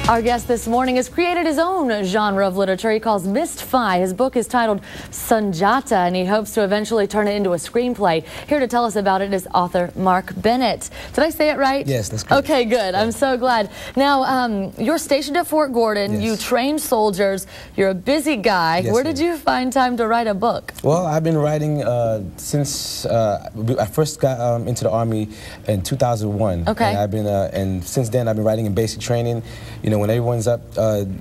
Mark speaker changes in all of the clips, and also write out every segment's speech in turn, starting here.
Speaker 1: Our guest this morning has created his own genre of literature he calls Myst-Fi. His book is titled Sunjata, and he hopes to eventually turn it into a screenplay. Here to tell us about it is author M.W.Bennett. Did I say it right?
Speaker 2: Yes, that's good.
Speaker 1: Okay, good. I'm so glad. Now, you're stationed at Fort Gordon.
Speaker 2: Yes.
Speaker 1: You train soldiers. You're a busy guy.
Speaker 2: Yes,
Speaker 1: Where did you find time to write a book?
Speaker 2: Well, I've been writing since I first got into the Army in 2001.
Speaker 1: Okay.
Speaker 2: And I've been, and since then I've been writing in basic training. You know, when everyone's up,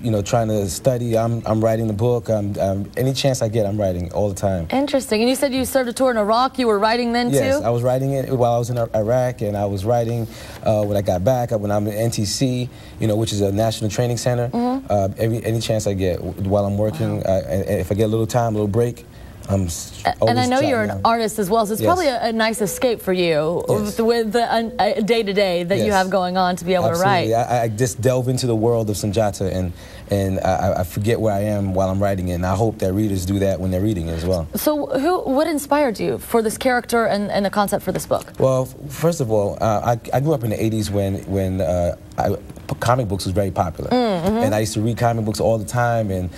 Speaker 2: you know, trying to study, I'm writing the book. Any chance I get, I'm writing all the time.
Speaker 1: Interesting. And you said you served a tour in Iraq. You were writing then,
Speaker 2: yes,
Speaker 1: too?
Speaker 2: I was writing it while I was in Iraq, and I was writing when I got back, when I'm in NTC, you know, which is a national training center. Mm-hmm. Any chance I get while I'm working, and if I get a little time, a little break, and
Speaker 1: I know you're an artist as well, so it's probably a nice escape for you with the day-to-day that you have going on to be able to write.
Speaker 2: I just delve into the world of Sunjata, and I forget where I am while I'm writing it, and I hope that readers do that when they're reading it as well. So
Speaker 1: what inspired you for this character and the concept for this book?
Speaker 2: Well, first of all, I grew up in the 80s when comic books was very popular, and I used to read comic books all the time, and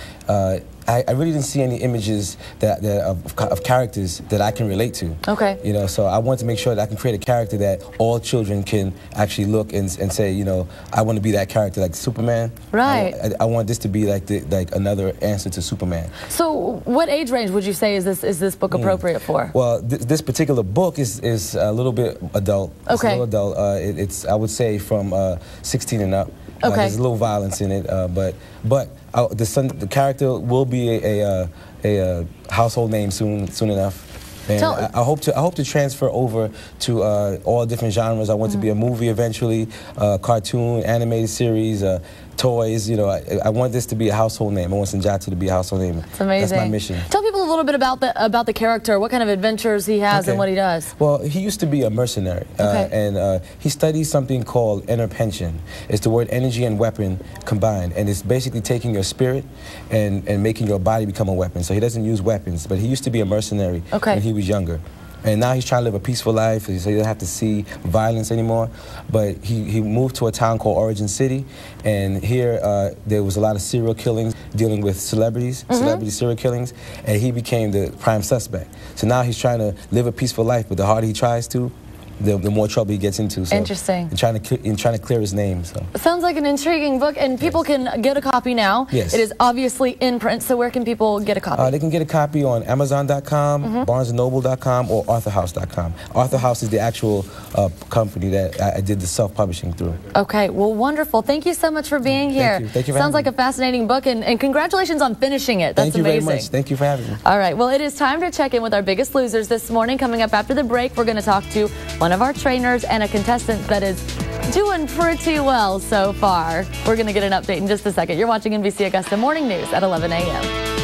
Speaker 2: I really didn't see any images of characters that I can relate to. Okay. You know, so I wanted to make sure that I can create a character that all children can actually look and say, you know, I want to be that character, like Superman.
Speaker 1: Right.
Speaker 2: I want this to be like another answer to Superman. So
Speaker 1: what age range would you say is this book appropriate for?
Speaker 2: Well, this particular book is a little bit adult. Okay. It's a little adult. It's I would say from 16 and up. Okay. There's a little violence in it, but the character will be a household name soon enough. And I hope to transfer over to all different genres. I want to be a movie eventually, cartoon, animated series, toys. You know, I want this to be a household name. I want Sunjata to be a household name.
Speaker 1: It's amazing.
Speaker 2: That's my mission.
Speaker 1: Tell people a little bit about the character. What kind of adventures he has and what he does.
Speaker 2: Well, he used to be a mercenary, and he studies something called interpension. It's the word energy and weapon combined, and it's basically taking your spirit and making your body become a weapon. So he doesn't use weapons, but he used to be a mercenary when he was younger. And now he's trying to live a peaceful life, so he doesn't have to see violence anymore. But he moved to a town called Origin City, and here there was a lot of serial killings dealing with celebrities, celebrity serial killings, and he became the prime suspect. So now he's trying to live a peaceful life, but the harder he tries to, the more trouble he gets into. So,
Speaker 1: interesting.
Speaker 2: And trying to clear his name. So.
Speaker 1: It sounds like an intriguing book, and people can get a copy now. Yes. It is obviously in print, so where can people get a copy?
Speaker 2: They can get a copy on Amazon.com, BarnesandNoble.com, or ArthurHouse.com. Arthur House is the actual company that I did the self-publishing through. Okay,
Speaker 1: well, wonderful. Thank you so much for being here.
Speaker 2: Thank you. Thank you for
Speaker 1: Sounds
Speaker 2: having
Speaker 1: like a fascinating book, and congratulations on finishing it. That's
Speaker 2: amazing.
Speaker 1: Thank you
Speaker 2: very much. Thank you for having me.
Speaker 1: All right, well, it is time to check in with our biggest losers this morning. Coming up after the break, we're going to talk to one of our trainers and a contestant that is doing pretty well so far. We're going to get an update in just a second. You're watching NBC Augusta Morning News at 11 a.m.